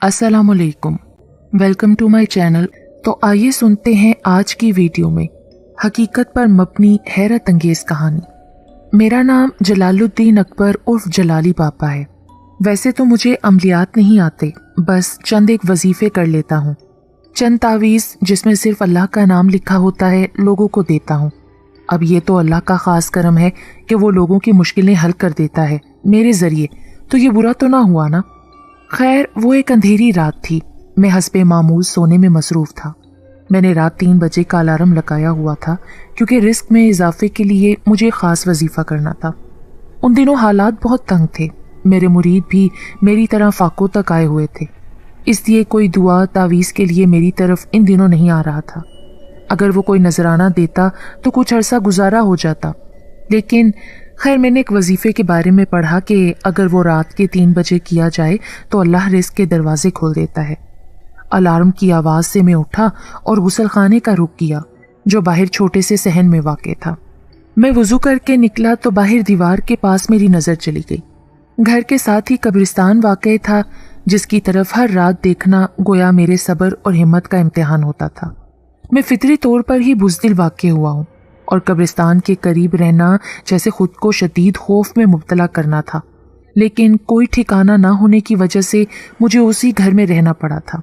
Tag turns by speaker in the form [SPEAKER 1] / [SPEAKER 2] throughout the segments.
[SPEAKER 1] अस्सलाम वालेकुम, welcome to my channel. तो आइए सुनते हैं आज की वीडियो में हकीकत पर मबनी हैरत अंगेज कहानी। मेरा नाम जलालुद्दीन अकबर उर्फ जलाली पापा है। वैसे तो मुझे अमलियात नहीं आते, बस चंद एक वजीफे कर लेता हूँ। चंद तावीज़ जिसमें सिर्फ अल्लाह का नाम लिखा होता है लोगों को देता हूँ। अब ये तो अल्लाह का ख़ास करम है कि वो लोगों की मुश्किलें हल कर देता है मेरे ज़रिए, तो ये बुरा तो ना हुआ ना। खैर, वो एक अंधेरी रात थी। मैं हस्बे मामूल सोने में मसरूफ़ था। मैंने रात 3 बजे का अलार्म लगाया हुआ था क्योंकि रिस्क में इजाफे के लिए मुझे ख़ास वजीफ़ा करना था। उन दिनों हालात बहुत तंग थे। मेरे मुरीद भी मेरी तरह फाकों तक आए हुए थे, इसलिए कोई दुआ तावीज़ के लिए मेरी तरफ इन दिनों नहीं आ रहा था। अगर वो कोई नजराना देता तो कुछ अरसा गुजारा हो जाता, लेकिन खैर मैंने एक वजीफे के बारे में पढ़ा कि अगर वो रात के 3 बजे किया जाए तो अल्लाह रिस्क के दरवाजे खोल देता है। अलार्म की आवाज़ से मैं उठा और गुसल खाने का रुख किया जो बाहर छोटे से सहन में वाक़ था। मैं वज़ू करके निकला तो बाहर दीवार के पास मेरी नज़र चली गई। घर के साथ ही कब्रिस्तान वाक़ था जिसकी तरफ हर रात देखना गोया मेरे सब्र और हिम्मत का इम्तिहान होता था। मैं फितरी तौर पर ही बुज़दिल वाक़ हुआ हूँ और कब्रिस्तान के करीब रहना जैसे खुद को शदीद खौफ में मुब्तला करना था, लेकिन कोई ठिकाना ना होने की वजह से मुझे उसी घर में रहना पड़ा था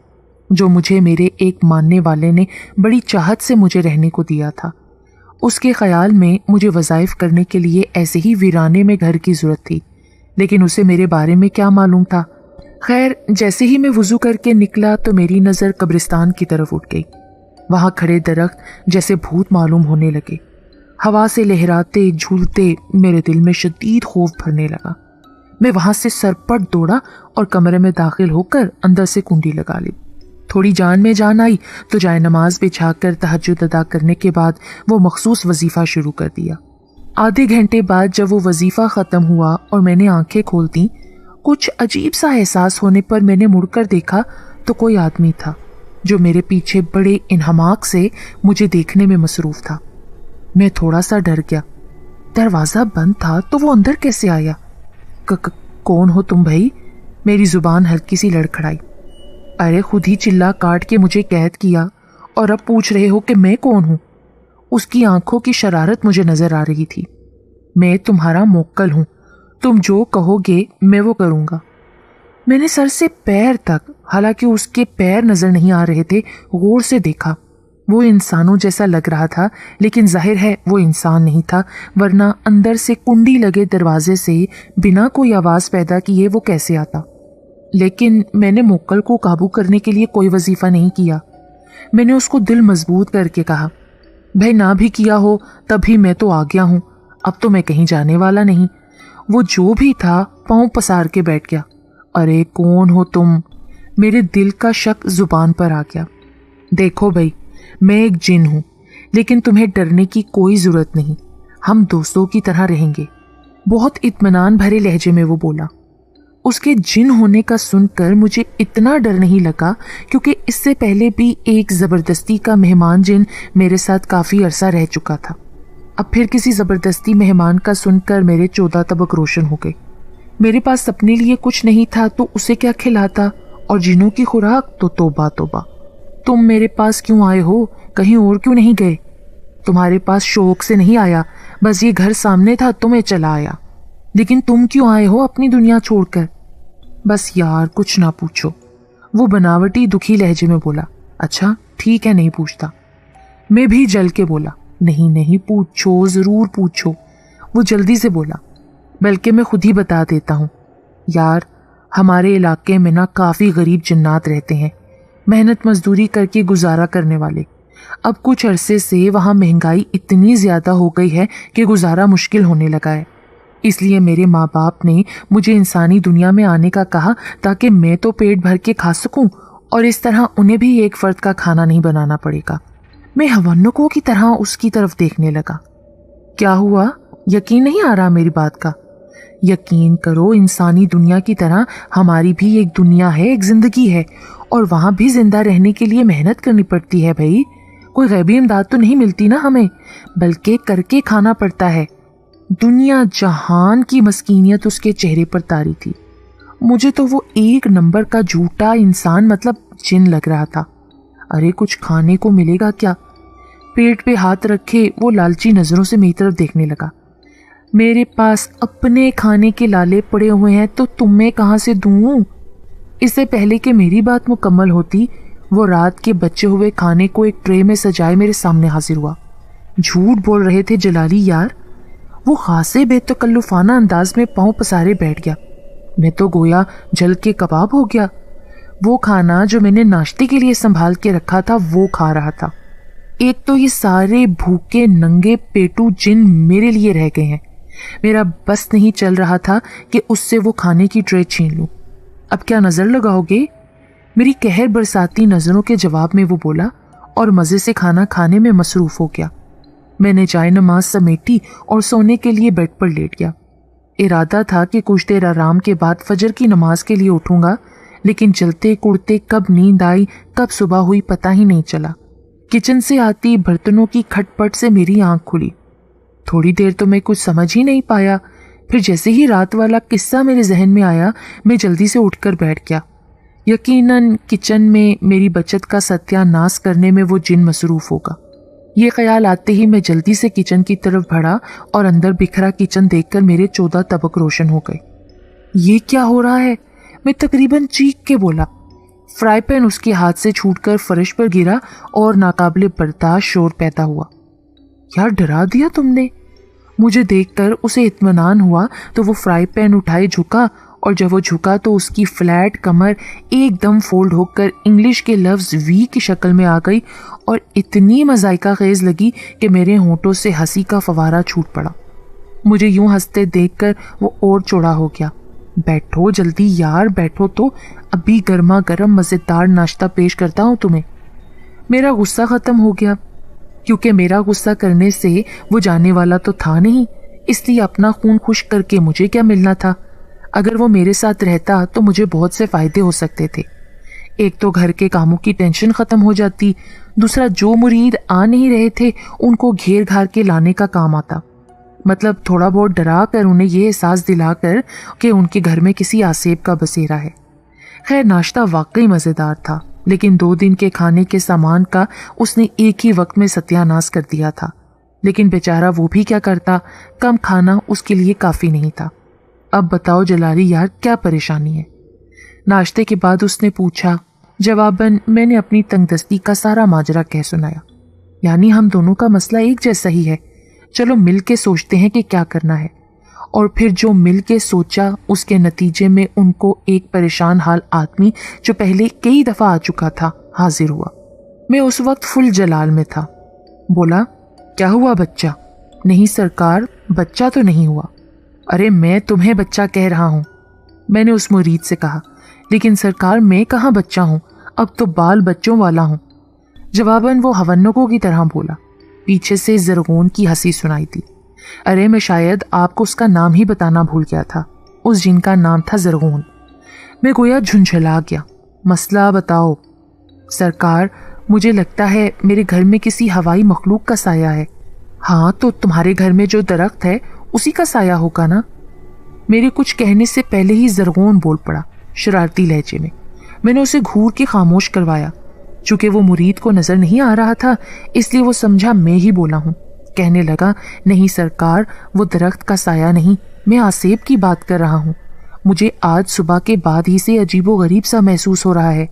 [SPEAKER 1] जो मुझे मेरे एक मानने वाले ने बड़ी चाहत से मुझे रहने को दिया था। उसके ख्याल में मुझे वज़ाइफ करने के लिए ऐसे ही वीराने में घर की ज़रूरत थी, लेकिन उसे मेरे बारे में क्या मालूम था। खैर, जैसे ही मैं वज़ू करके निकला तो मेरी नज़र कब्रिस्तान की तरफ उठ गई। वहाँ खड़े दरख्त जैसे भूत मालूम होने लगे। हवा से लहराते झूलते मेरे दिल में शदीद खौफ भरने लगा। मैं वहाँ से सरपट दौड़ा और कमरे में दाखिल होकर अंदर से कुंडी लगा ली। थोड़ी जान में जान आई तो जाए नमाज बिछाकर तहज्जुद अदा करने के बाद वो मखसूस वजीफ़ा शुरू कर दिया। आधे घंटे बाद जब वो वजीफ़ा ख़त्म हुआ और मैंने आंखें खोल दी, कुछ अजीब सा एहसास होने पर मैंने मुड़कर देखा तो कोई आदमी था जो मेरे पीछे बड़े इन्हमाक से मुझे देखने में मसरूफ़ था। मैं थोड़ा सा डर गया। दरवाज़ा बंद था तो वो अंदर कैसे आया? कौन हो तुम भाई? मेरी जुबान हल्की सी लड़खड़ाई। अरे खुद ही चिल्ला काट के मुझे कैद किया और अब पूछ रहे हो कि मैं कौन हूँ? उसकी आंखों की शरारत मुझे नजर आ रही थी। मैं तुम्हारा मोक्कल हूँ, तुम जो कहोगे मैं वो करूँगा। मैंने सर से पैर तक, हालांकि उसके पैर नजर नहीं आ रहे थे, गौर से देखा। वो इंसानों जैसा लग रहा था, लेकिन जाहिर है वो इंसान नहीं था, वरना अंदर से कुंडी लगे दरवाजे से बिना कोई आवाज़ पैदा किए वो कैसे आता। लेकिन मैंने मोक्कल को काबू करने के लिए कोई वजीफ़ा नहीं किया। मैंने उसको दिल मजबूत करके कहा, भाई ना भी किया हो तभी मैं तो आ गया हूँ, अब तो मैं कहीं जाने वाला नहीं। वो जो भी था पाँव पसार के बैठ गया। अरे कौन हो तुम? मेरे दिल का शक जुबान पर आ गया। देखो भाई, मैं एक जिन हूँ, लेकिन तुम्हें डरने की कोई ज़रूरत नहीं, हम दोस्तों की तरह रहेंगे। बहुत इत्मीनान भरे लहजे में वो बोला। उसके जिन होने का सुनकर मुझे इतना डर नहीं लगा क्योंकि इससे पहले भी एक ज़बरदस्ती का मेहमान जिन मेरे साथ काफ़ी अरसा रह चुका था। अब फिर किसी ज़बरदस्ती मेहमान का सुनकर मेरे 14 तबक रोशन हो गए। मेरे पास अपने लिए कुछ नहीं था तो उसे क्या खिलाता, और जिनों की खुराक तो तौबा तौबा। तुम मेरे पास क्यों आए हो? कहीं और क्यों नहीं गए? तुम्हारे पास शौक से नहीं आया, बस ये घर सामने था तो मैं चला आया। लेकिन तुम क्यों आए हो अपनी दुनिया छोड़कर? बस यार कुछ ना पूछो, वो बनावटी दुखी लहजे में बोला। अच्छा ठीक है, नहीं पूछता। मैं भी जल के बोला, नहीं नहीं पूछो, ज़रूर पूछो। वो जल्दी से बोला, बल्कि मैं खुद ही बता देता हूँ। यार हमारे इलाके में ना काफ़ी गरीब जिन्नात रहते हैं, मेहनत मजदूरी करके गुजारा करने वाले। अब कुछ अरसे से वहाँ महंगाई इतनी ज़्यादा हो गई है कि गुजारा मुश्किल होने लगा है। इसलिए मेरे माँ बाप ने मुझे इंसानी दुनिया में आने का कहा ताकि मैं तो पेट भर के खा सकूं और इस तरह उन्हें भी एक फ़र्द का खाना नहीं बनाना पड़ेगा। मैं हवन्नकों की तरह उसकी तरफ देखने लगा। क्या हुआ? यकीन नहीं आ रहा मेरी बात का? यकीन करो, इंसानी दुनिया की तरह हमारी भी एक दुनिया है, एक ज़िंदगी है, और वहाँ भी जिंदा रहने के लिए मेहनत करनी पड़ती है भाई। कोई गैबी इमदाद तो नहीं मिलती ना हमें, बल्कि करके खाना पड़ता है। दुनिया जहान की मस्कीनियत उसके चेहरे पर तारी थी। مجھے تو وہ ایک نمبر کا جھوٹا انسان مطلب جن لگ رہا تھا۔ ارے کچھ کھانے کو ملے گا کیا؟ پیٹ پہ ہاتھ رکھے وہ لالچی نظروں سے میری طرف دیکھنے لگا۔ میرے پاس اپنے کھانے کے لالے پڑے ہوئے ہیں تو تمہیں کہاں سے دوں؟ اس سے پہلے کہ میری بات مکمل ہوتی وہ رات کے بچے ہوئے کھانے کو ایک ٹرے میں سجائے میرے سامنے حاضر ہوا۔ جھوٹ بول رہے تھے جلالی یار، وہ خاصے بے تکلفانہ انداز میں پاؤں پسارے بیٹھ گیا۔ میں تو گویا جل کے کباب ہو گیا۔ وہ کھانا جو میں نے ناشتے کے لیے سنبھال کے رکھا تھا وہ کھا رہا تھا۔ ایک تو یہ سارے بھوکے ننگے پیٹو جن میرے لیے رہ گئے ہیں۔ میرا بس نہیں چل رہا تھا کہ اس سے وہ کھانے کی ٹرے چھین لوں۔ اب کیا نظر لگاؤ گے؟ میری قہر برساتی نظروں کے جواب میں وہ بولا اور مزے سے کھانا کھانے میں مصروف ہو گیا۔ میں نے جائے نماز سمیٹی اور سونے کے لیے بیڈ پر لیٹ گیا۔ ارادہ تھا کہ کچھ دیر آرام کے بعد فجر کی نماز کے لیے اٹھوں گا، لیکن چلتے کڑتے کب نیند آئی کب صبح ہوئی پتہ ہی نہیں چلا۔ کچن سے آتی برتنوں کی کھٹ پٹ سے میری آنکھ کھلی۔ تھوڑی دیر تو میں کچھ سمجھ ہی نہیں پایا، پھر جیسے ہی رات والا قصہ میرے ذہن میں آیا میں جلدی سے اٹھ کر بیٹھ گیا۔ یقیناً کچن میں میری بچت کا ستیہ ناس کرنے میں وہ جن مصروف ہوگا۔ یہ خیال آتے ہی میں جلدی سے کچن کی طرف بڑھا اور اندر بکھرا کچن دیکھ کر میرے 14 طبق روشن ہو گئے۔ یہ کیا ہو رہا ہے؟ میں تقریباً چیخ کے بولا۔ فرائی پین اس کے ہاتھ سے چھوٹ کر فرش پر گرا اور ناقابل برداشت شور پیدا ہوا۔ یار ڈرا دیا تم نے؟ مجھے دیکھ کر اسے اطمینان ہوا تو وہ فرائی پین اٹھائے جھکا، اور جب وہ جھکا تو اس کی فلیٹ کمر ایک دم فولڈ ہو کر انگلش کے لفظ وی کی شکل میں آ گئی اور اتنی مذائقہ خیز لگی کہ میرے ہونٹوں سے ہنسی کا فوارہ چھوٹ پڑا۔ مجھے یوں ہنستے دیکھ کر وہ اور چوڑا ہو گیا۔ بیٹھو جلدی یار بیٹھو، تو ابھی گرما گرم مزیدار ناشتہ پیش کرتا ہوں تمہیں۔ میرا غصہ ختم ہو گیا، کیونکہ میرا غصہ کرنے سے وہ جانے والا تو تھا نہیں، اس لیے اپنا خون خشک کر کے مجھے کیا ملنا تھا؟ اگر وہ میرے ساتھ رہتا تو مجھے بہت سے فائدے ہو سکتے تھے۔ ایک تو گھر کے کاموں کی ٹینشن ختم ہو جاتی، دوسرا جو مرید آ نہیں رہے تھے ان کو گھیر گھار کے لانے کا کام آتا، مطلب تھوڑا بہت ڈرا کر انہیں یہ احساس دلا کر کہ ان کے گھر میں کسی آسیب کا بسیرا ہے۔ خیر ناشتہ واقعی مزیدار تھا، لیکن 2 دن کے کھانے کے سامان کا اس نے ایک ہی وقت میں ستیہ ناس کر دیا تھا۔ لیکن بیچارہ وہ بھی کیا کرتا، کم کھانا اس کے لیے کافی نہیں تھا۔ اب بتاؤ جلالی یار کیا پریشانی ہے؟ ناشتے کے بعد اس نے پوچھا۔ جواباً میں نے اپنی تنگ دستی کا سارا ماجرا کہہ سنایا۔ یعنی ہم دونوں کا مسئلہ ایک جیسا ہی ہے، چلو مل کے سوچتے ہیں کہ کیا کرنا ہے۔ اور پھر جو مل کے سوچا اس کے نتیجے میں ان کو ایک پریشان حال آدمی جو پہلے کئی دفعہ آ چکا تھا حاضر ہوا۔ میں اس وقت فل جلال میں تھا۔ بولا کیا ہوا بچہ؟ نہیں سرکار بچہ تو نہیں ہوا۔ ارے میں تمہیں بچہ کہہ رہا ہوں، میں نے اس مرید سے کہا۔ لیکن سرکار میں کہاں بچہ ہوں، اب تو بال بچوں والا ہوں۔ جواباً وہ ہونکوں کی طرح بولا۔ پیچھے سے زرغون کی ہنسی سنائی دی۔ ارے میں شاید آپ کو اس کا نام ہی بتانا بھول گیا تھا، اس جن کا نام تھا زرغون۔ میں گویا جھنجھلا گیا۔ مسئلہ بتاؤ سرکار، مجھے لگتا ہے میرے گھر میں کسی ہوائی مخلوق کا سایہ ہے۔ ہاں تو تمہارے گھر میں جو درخت ہے اسی کا سایہ ہوگا نا؟ میرے کچھ کہنے سے پہلے ہی زرغون بول پڑا شرارتی لہجے میں۔ میں نے اسے گھور کے خاموش کروایا۔ چونکہ وہ مرید کو نظر نہیں آ رہا تھا اس لیے وہ سمجھا میں ہی بولا ہوں۔ کہنے لگا نہیں سرکار، وہ درخت کا سایہ نہیں، میں آسیب کی بات کر رہا ہوں۔ مجھے آج صبح کے بعد ہی سے عجیب و غریب سا محسوس ہو رہا ہے۔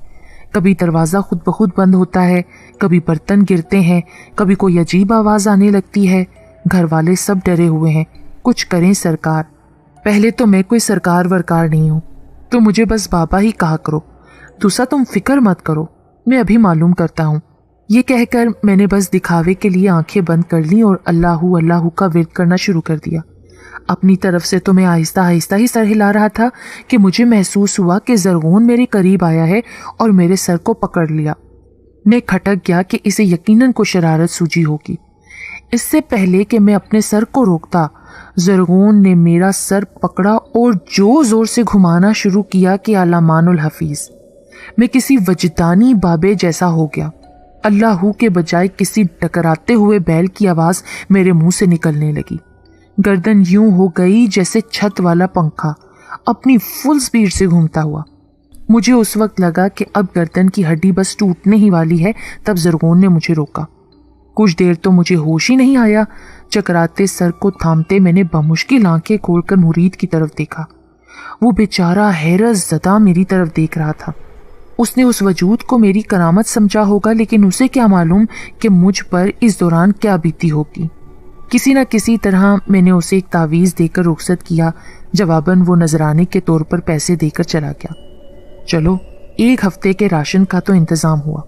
[SPEAKER 1] کبھی دروازہ خود بخود بند ہوتا ہے، کبھی برتن گرتے ہیں، کبھی کوئی عجیب آواز آنے لگتی ہے۔ گھر والے سب ڈرے ہوئے ہیں، کچھ کریں سرکار۔ پہلے تو میں کوئی سرکار ورکار نہیں ہوں، تو مجھے بس بابا ہی کہا کرو۔ دوسرا تم فکر مت کرو، میں ابھی معلوم کرتا ہوں۔ یہ کہہ کر میں نے بس دکھاوے کے لیے آنکھیں بند کر لیں اور اللہ اللہ کا ورد کرنا شروع کر دیا۔ اپنی طرف سے تو میں آہستہ آہستہ ہی سر ہلا رہا تھا کہ مجھے محسوس ہوا کہ زرغون میرے قریب آیا ہے اور میرے سر کو پکڑ لیا۔ میں کھٹک گیا کہ اسے یقیناً کوئی شرارت سوجی ہوگی۔ اس سے پہلے کہ میں اپنے سر کو روکتا، زرغون نے میرا سر پکڑا اور جو زور سے گھمانا شروع کیا کہ علامان الحفیظ۔ میں کسی وجدانی بابے جیسا ہو گیا۔ اللہ کے بجائے کسی ٹکراتے ہوئے بیل کی آواز میرے منہ سے نکلنے لگی۔ گردن یوں ہو گئی جیسے چھت والا پنکھا، अपनी फुल स्पीड से घूमता हुआ। मुझे उस वक्त लगा कि अब गर्दन की हड्डी बस टूटने ही वाली है, तब ज़रगोन ने मुझे रोका। कुछ देर तो मुझे होश ही नहीं आया। चकराते सर को थामते मैंने बमुश्किल आंखें खोलकर मुरीद की तरफ देखा। वो बेचारा हैरत ज़दा मेरी तरफ देख रहा था। उसने उस वजूद को मेरी करामत समझा होगा, लेकिन उसे क्या मालूम कि मुझ पर इस दौरान क्या बीती होगी। किसी न किसी तरह मैंने उसे एक तावीज़ देकर रुखसत किया। जवाबन वो नजराने के तौर पर पैसे देकर चला गया। चलो, 1 हफ्ते के राशन का तो इंतज़ाम हुआ।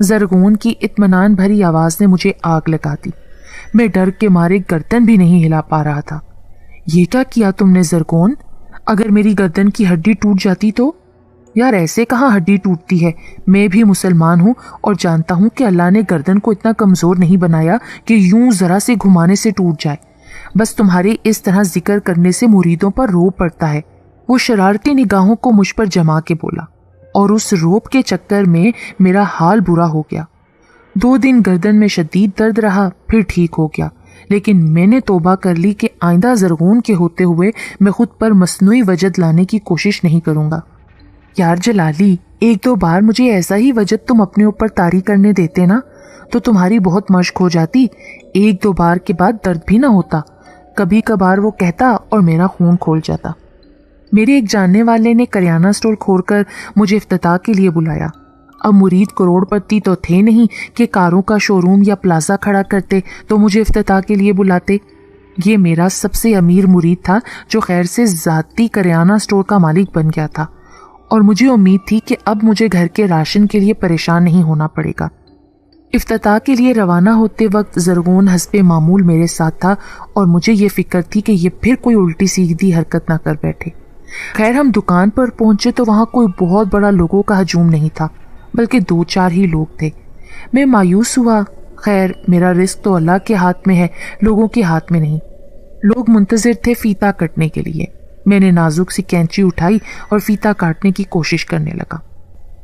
[SPEAKER 1] ज़रगोन की इत्मीनान भरी आवाज़ ने मुझे आग लगा दी। मैं डर के मारे गर्दन भी नहीं हिला पा रहा था। ये क्या किया तुमने ज़रगोन? अगर मेरी गर्दन की हड्डी टूट जाती तो? यार, ऐसे कहाँ हड्डी टूटती है। मैं भी मुसलमान हूँ और जानता हूँ कि अल्लाह ने गर्दन को इतना कमज़ोर नहीं बनाया कि यूं ज़रा से घुमाने से टूट जाए। बस तुम्हारे इस तरह जिक्र करने से मुरीदों पर रोब पड़ता है। वो शरारती निगाहों को मुझ पर जमा के बोला, और उस रोब के चक्कर में मेरा हाल बुरा हो गया। 2 दिन गर्दन में शदीद दर्द रहा, फिर ठीक हो गया। लेकिन मैंने तौबा कर ली कि आइंदा ज़रगोन के होते हुए मैं खुद पर मसनूई वजद लाने की कोशिश नहीं करूँगा। यार जलाली, 1-2 बार मुझे ऐसा ही वजद तुम अपने ऊपर तारी करने देते ना, तो तुम्हारी बहुत मश्क हो जाती। 1-2 बार के बाद दर्द भी ना होता। कभी कभार वो कहता और मेरा खून खोल जाता। मेरे एक जानने वाले ने करियाना स्टोर खोलकर मुझे इफ्तिताह के लिए बुलाया। अब मुरीद करोड़पति तो थे नहीं कि कारों का शोरूम या प्लाजा खड़ा करते तो मुझे इफ्तिताह के लिए बुलाते। ये मेरा सबसे अमीर मुरीद था जो खैर से ज़ाती करियाना स्टोर का मालिक बन गया था, और मुझे उम्मीद थी कि अब मुझे घर के राशन के लिए परेशान नहीं होना पड़ेगा। इफ्तिताह के लिए रवाना होते वक्त ज़रगोन हस्बे मामूल मेरे साथ था, और मुझे ये फिक्र थी कि ये फिर कोई उल्टी सीधी हरकत ना कर बैठे। खैर, हम दुकान पर पहुंचे तो वहाँ कोई बहुत बड़ा लोगों का हजूम नहीं था, बल्कि 2-4 ही लोग थे। मैं मायूस हुआ। खैर, मेरा रिस्क तो अल्लाह के हाथ में है, लोगों के हाथ में नहीं। लोग मुंतज़िर थे फीता कटने के लिए। मैंने नाजुक सी कैंची उठाई और फीता काटने की कोशिश करने लगा।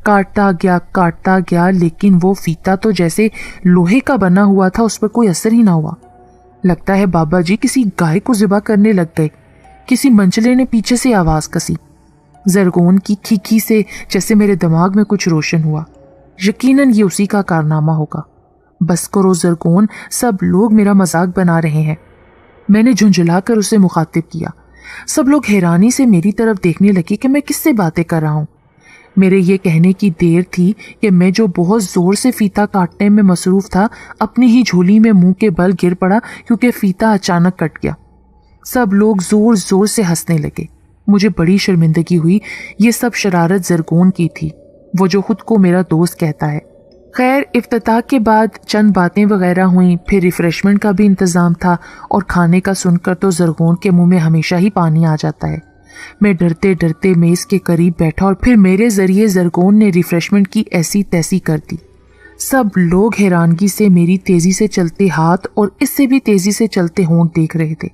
[SPEAKER 1] काटता गया, लेकिन वो फीता तो जैसे लोहे का बना हुआ था, उस पर कोई असर ही ना हुआ। लगता है बाबा जी किसी गाय को ज़िबा करने लग गए। किसी मंचले ने पीछे से आवाज़ कसी। ज़रगोन की खीखी से जैसे मेरे दिमाग में कुछ रोशन हुआ। यकीनन ये उसी का कारनामा होगा। बस करो ज़रगोन, सब लोग मेरा मजाक बना रहे हैं। मैंने झुंझुलाकर उसे मुखातिब किया। सब लोग हैरानी से मेरी तरफ देखने लगे कि मैं किससे बातें कर रहा हूँ। मेरे ये कहने की देर थी कि मैं जो बहुत ज़ोर से फीता काटने में मसरूफ़ था, अपनी ही झोली में मुंह के बल गिर पड़ा, क्योंकि फीता अचानक कट गया। सब लोग ज़ोर ज़ोर से हंसने लगे। मुझे बड़ी शर्मिंदगी हुई। ये सब शरारत ज़रगोन की थी, वो जो खुद को मेरा दोस्त कहता है। खैर, इफ्तिताह के बाद चंद बातें वगैरह हुई, फिर रिफ़्रेशमेंट का भी इंतज़ाम था, और खाने का सुनकर तो ज़रगोन के मुंह में हमेशा ही पानी आ जाता है। मैं डरते डरते मेज़ के करीब बैठा, और फिर मेरे ज़रिए ज़रगोन ने रिफ़्रेशमेंट की ऐसी तैसी कर दी। सब लोग हैरानगी से मेरी तेज़ी से चलते हाथ और इससे भी तेज़ी से चलते होंठ देख रहे थे।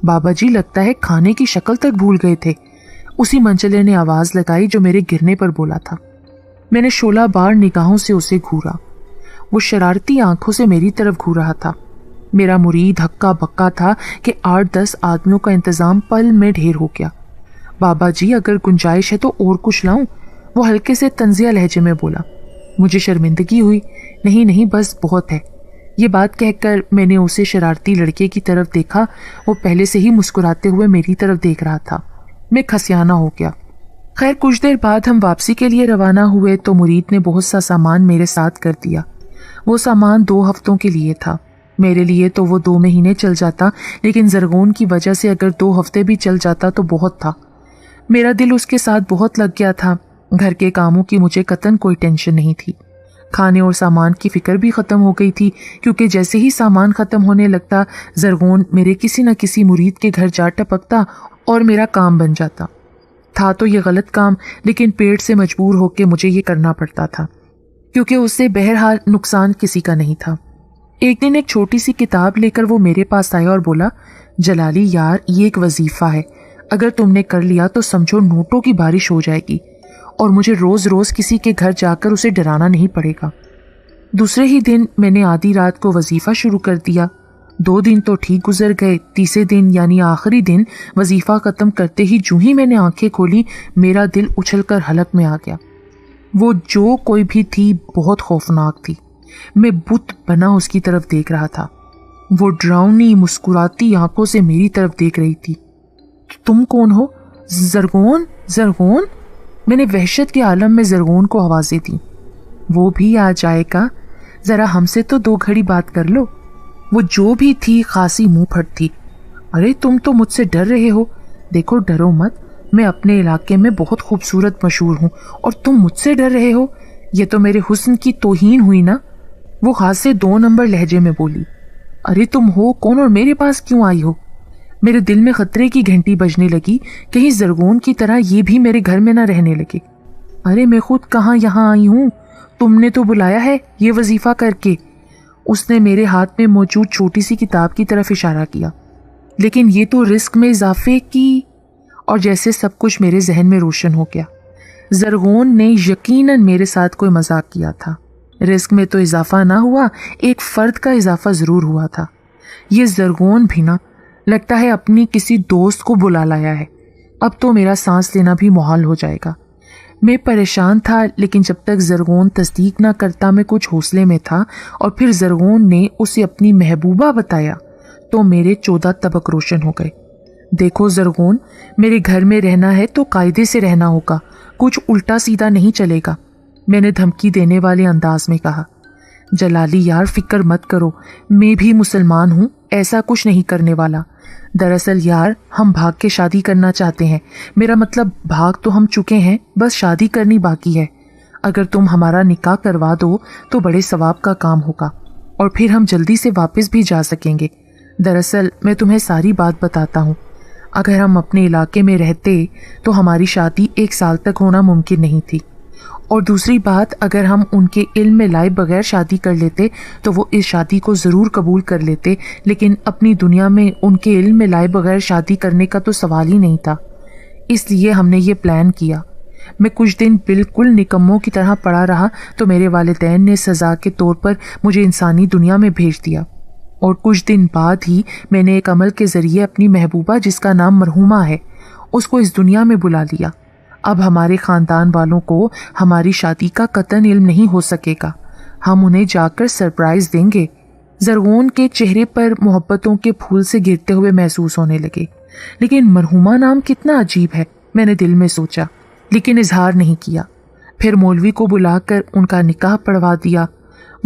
[SPEAKER 1] बाबा जी लगता है खाने की शक्ल तक भूल गए थे। उसी मंचले ने आवाज़ लगाई जो मेरे गिरने पर बोला था। मैंने 16 बार निगाहों से उसे घूरा। वो शरारती आंखों से मेरी तरफ घूर रहा था। मेरा मुरीद हक्का बक्का था कि 8-10 आदमियों का इंतज़ाम पल में ढेर हो गया। बाबा जी, अगर गुंजाइश है तो और कुछ लाऊं? वो हल्के से तंजिया लहजे में बोला। मुझे शर्मिंदगी हुई। नहीं, बस बहुत है। ये बात कहकर मैंने उसे शरारती लड़के की तरफ देखा। वो पहले से ही मुस्कुराते हुए मेरी तरफ देख रहा था। मैं खसियाना हो गया। खैर, कुछ देर बाद हम वापसी के लिए रवाना हुए तो मुरीद ने बहुत सा सामान मेरे साथ कर दिया। वो सामान 2 हफ्तों के लिए था। मेरे लिए तो वो 2 महीने चल जाता, लेकिन ज़रगोन की वजह से अगर 2 हफ्ते भी चल जाता तो बहुत था। मेरा दिल उसके साथ बहुत लग गया था। घर के कामों की मुझे कतन कोई टेंशन नहीं थी। खाने और सामान की फिक्र भी ख़त्म हो गई थी, क्योंकि जैसे ही सामान ख़त्म होने लगता, ज़रगोन मेरे किसी न किसी मुरीद के घर जा टपकता और मेरा काम बन जाता। था तो ये गलत काम, लेकिन पेट से मजबूर होकर मुझे ये करना पड़ता था, क्योंकि उससे बहरहाल नुकसान किसी का नहीं था। एक दिन एक छोटी सी किताब लेकर वो मेरे पास आया और बोला, जलाली यार, ये एक वजीफ़ा है, अगर तुमने कर लिया तो समझो नोटों की बारिश हो जाएगी, और मुझे रोज़ रोज़ किसी के घर जाकर उसे डराना नहीं पड़ेगा। दूसरे ही दिन मैंने आधी रात को वजीफ़ा शुरू कर दिया। 2 दिन तो ठीक गुजर गए। तीसरे दिन यानी आखिरी दिन वजीफा खत्म करते ही जूं ही मैंने आंखें खोली, मेरा दिल उछलकर हलक में आ गया। वो जो कोई भी थी बहुत खौफनाक थी। मैं बुत बना उसकी तरफ देख रहा था। वो डरावनी मुस्कुराती आंखों से मेरी तरफ देख रही थी। तुम कौन हो? ज़रगोन, ज़रगोन। मैंने वहशत के आलम में ज़रगोन को आवाज़ें दी। वो भी आ जाएगा, ज़रा हमसे तो 2 घड़ी बात कर लो। वो जो भी थी खासी मुंह फट थी। अरे तुम तो मुझसे डर रहे हो। देखो डरो मत, मैं अपने इलाके में बहुत खूबसूरत मशहूर हूँ और तुम मुझसे डर रहे हो? ये तो मेरे हुस्न की तौहीन हुई ना। वो खासे 2 नंबर लहजे में बोली। अरे तुम हो कौन और मेरे पास क्यों आई हो? मेरे दिल में खतरे की घंटी बजने लगी, कहीं ज़रगोन की तरह ये भी मेरे घर में ना रहने लगे। अरे मैं खुद कहाँ यहाँ आई हूँ, तुमने तो बुलाया है ये वजीफा करके। उसने मेरे हाथ में मौजूद छोटी सी किताब की तरफ इशारा किया। लेकिन ये तो रिस्क में इजाफे की। और जैसे सब कुछ मेरे जहन में रोशन हो गया। ज़रगोन ने यकीनन मेरे साथ कोई मजाक किया था। रिस्क में तो इजाफा ना हुआ, एक फ़र्द का इजाफा ज़रूर हुआ था। ये ज़रगोन भी ना लगता है अपनी किसी दोस्त को बुला लाया है। अब तो मेरा सांस लेना भी मुहाल हो जाएगा। मैं परेशान था, लेकिन जब तक ज़रगोन तस्दीक ना करता मैं कुछ हौसले में था। और फिर ज़रगोन ने उसे अपनी महबूबा बताया तो मेरे 14 तबक रोशन हो गए। देखो ज़रगोन, मेरे घर में रहना है तो कायदे से रहना होगा, कुछ उल्टा सीधा नहीं चलेगा, मैंने धमकी देने वाले अंदाज में कहा। जलाली यार फिक्र मत करो, मैं भी मुसलमान हूँ, ऐसा कुछ नहीं करने वाला। दरअसल यार हम भाग के शादी करना चाहते हैं। मेरा मतलब भाग तो हम चुके हैं, बस शादी करनी बाकी है। अगर तुम हमारा निकाह करवा दो तो बड़े सवाब का काम होगा और फिर हम जल्दी से वापस भी जा सकेंगे। दरअसल मैं तुम्हें सारी बात बताता हूँ। अगर हम अपने इलाके में रहते तो हमारी शादी 1 साल तक होना मुमकिन नहीं थी। और दूसरी बात, अगर हम उनके इल्म में लाए बगैर शादी कर लेते तो वो इस शादी को ज़रूर कबूल कर लेते, लेकिन अपनी दुनिया में उनके इल्म में लाए बगैर शादी करने का तो सवाल ही नहीं था। इसलिए हमने ये प्लान किया। मैं कुछ दिन बिल्कुल निकम्मों की तरह पड़ा रहा तो मेरे वालिदैन ने सज़ा के तौर पर मुझे इंसानी दुनिया में भेज दिया। और कुछ दिन बाद ही मैंने एक अमल के ज़रिए अपनी महबूबा, जिसका नाम मरहूमा है, उसको इस दुनिया में बुला लिया। अब हमारे ख़ानदान वालों को हमारी शादी का कतन इल्म नहीं हो सकेगा। हम उन्हें जाकर सरप्राइज़ देंगे। ज़रगोन के चेहरे पर मोहब्बतों के फूल से गिरते हुए महसूस होने लगे। लेकिन मरहूमा नाम कितना अजीब है, मैंने दिल में सोचा, लेकिन इजहार नहीं किया। फिर मौलवी को बुलाकर उनका निकाह पढ़वा दिया।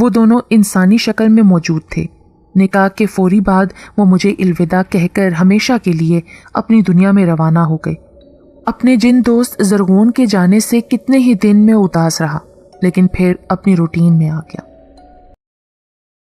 [SPEAKER 1] वो दोनों इंसानी शक्ल में मौजूद थे। निकाह के फौरी बाद वो मुझे अलविदा कहकर हमेशा के लिए अपनी दुनिया में रवाना हो गए। अपने जिन दोस्त ज़रगोन के जाने से कितने ही दिन में उदास रहा, लेकिन फिर अपनी रूटीन में आ गया।